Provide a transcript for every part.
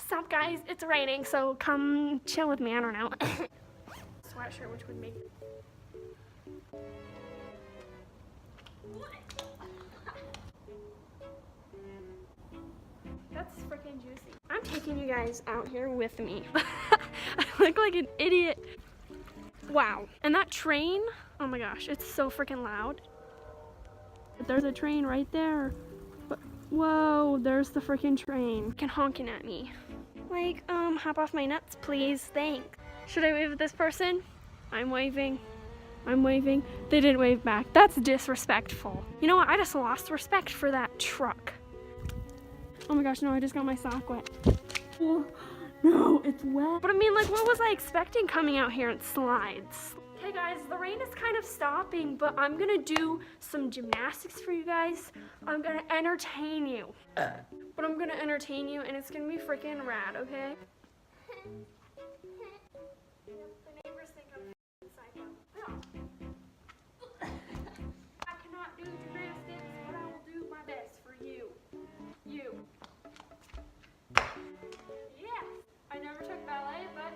Stop, guys, it's raining, so come chill with me. I don't know. Sweatshirt, which would make it. That's freaking juicy. I'm taking you guys out here with me. I look like an idiot. Wow. And that train, oh my gosh, it's so freaking loud. There's a train right there. Whoa, there's the freaking train. Honking at me. Like, hop off my nuts, please. Thanks. Should I wave at this person? I'm waving. I'm waving. They didn't wave back. That's disrespectful. You know what? I just lost respect for that truck. Oh my gosh, no, I just got my sock wet. Oh, no, it's wet. But I mean, like, what was I expecting coming out here in slides? Okay guys, the rain is kind of stopping, but I'm gonna do some gymnastics for you guys. I'm gonna entertain you. But I'm gonna entertain you and it's gonna be freaking rad, okay? The neighbors think I'm psycho. I cannot do gymnastics, but I will do my best for you. You. Yes! I never took ballet, but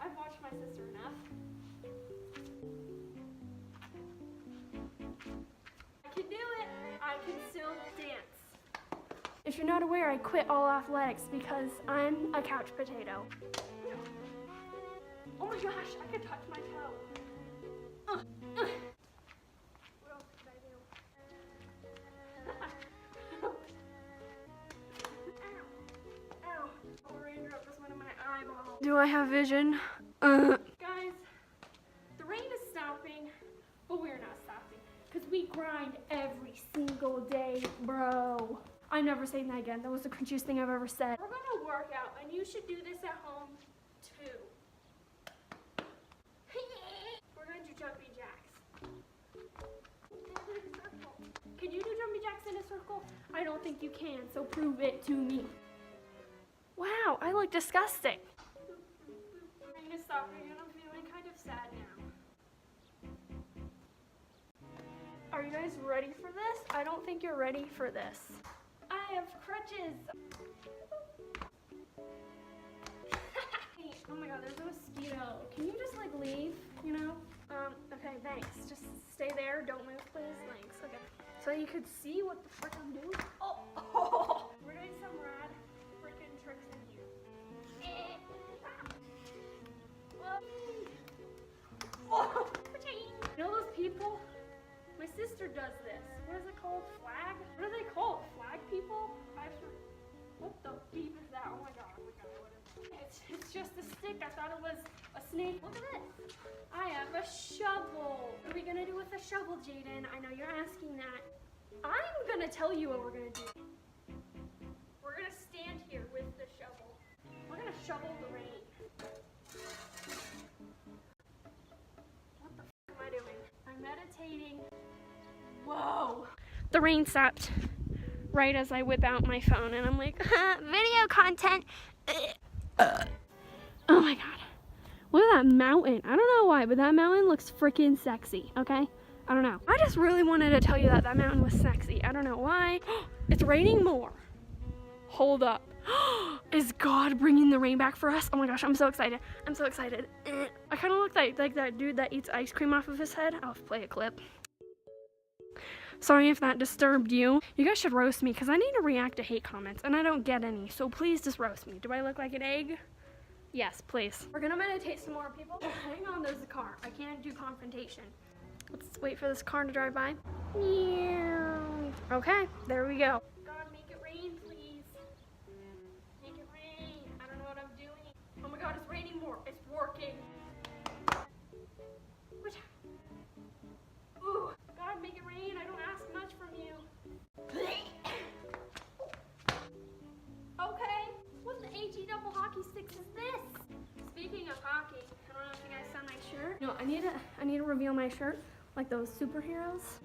I've watched my sister enough. I can do it! I can still dance. If you're not aware, I quit all athletics because I'm a couch potato. Oh my gosh, I could touch my toe. What else could I do? Ow. Oh, a raindrop just went in my eyeball. Do I have vision? Guys, the rain is stopping, but we're not stopping. Because we grind every single day, bro. I'm never saying that again. That was the cringiest thing I've ever said. We're gonna work out, and you should do this at home, too. We're gonna do jumping jacks. Can you do jumping jacks in a circle? I don't think you can, so prove it to me. Wow, I look disgusting. I'm gonna stop and I'm feeling kind of sad now. Are you guys ready for this? I don't think you're ready for this. I have crutches. Oh my god, there's a mosquito. Can you just like leave, you know? Okay, thanks. Just stay there. Don't move, please. Thanks. Okay. So you could see what the frick I'm doing. Oh. We're doing some rad freaking tricks in here. You know those people? My sister does this. What is it called? Flag? What are they called? Flag people? What the beep is that? Oh my god, what is it? It's just a stick. I thought it was a snake. Look at this. I have a shovel. What are we gonna do with a shovel, Jaydin? I know you're asking that. I'm gonna tell you what we're gonna do. We're gonna stand here with the shovel. We're gonna shovel the rain. What the f am I doing? I'm meditating. Whoa. The rain stopped right as I whip out my phone and I'm like, video content. Oh my god. Look at that mountain. I don't know why, but that mountain looks freaking sexy, okay? I don't know. I just really wanted to tell you that that mountain was sexy. I don't know why. It's raining more. Hold up. Is God bringing the rain back for us? Oh my gosh, I'm so excited. I'm so excited. I kind of look like that dude that eats ice cream off of his head. I'll play a clip. Sorry if that disturbed you. You guys should roast me because I need to react to hate comments and I don't get any. So please just roast me. Do I look like an egg? Yes, please. We're gonna meditate some more, people. Hang on, there's a car. I can't do confrontation. Let's wait for this car to drive by. Okay, there we go. God, make it rain, please. Make it rain. I don't know what I'm doing. Oh my god, it's raining more. It's working. Ooh, God, make it rain. I don't ask much from you. Okay, what the AG double hockey sticks is this? Speaking of hockey, I don't know if you guys saw my shirt. No, I need to reveal my shirt like those superheroes.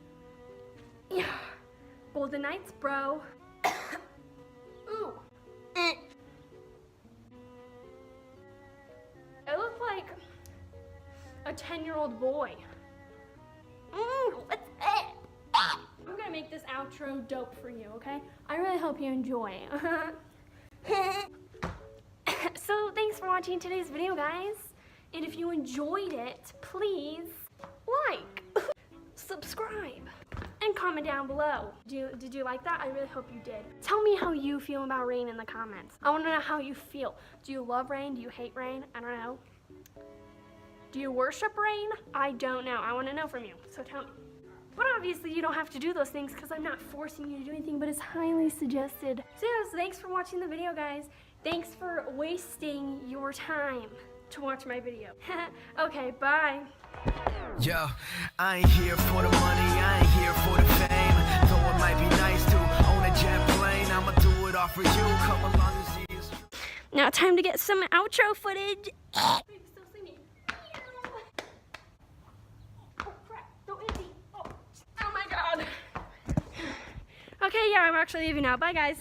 Yeah. Golden Knights, bro. Ooh. I look like a 10-year-old boy. What's it? I'm gonna make this outro dope for you, okay? I really hope you enjoy. watching today's video, guys. And if you enjoyed it, please like, subscribe, and comment down below. Did you like that? I really hope you did. Tell me how you feel about rain in the comments. I want to know how you feel. Do you love rain? Do you hate rain? I don't know. Do you worship rain? I don't know. I want to know from you. So tell me. But obviously you don't have to do those things because I'm not forcing you to do anything, but it's highly suggested. So yes, thanks for watching the video, guys. Thanks for wasting your time to watch my video. Okay, bye. Yo, I ain't here for the money, I ain't here for the fame. Though it might be nice to own a jet plane, I'ma do it all for you. Come along and see this. Now time to get some outro footage. Baby, still singing. Oh crap, don't hit me. Oh my god. Okay, yeah, I'm actually leaving now. Bye, guys.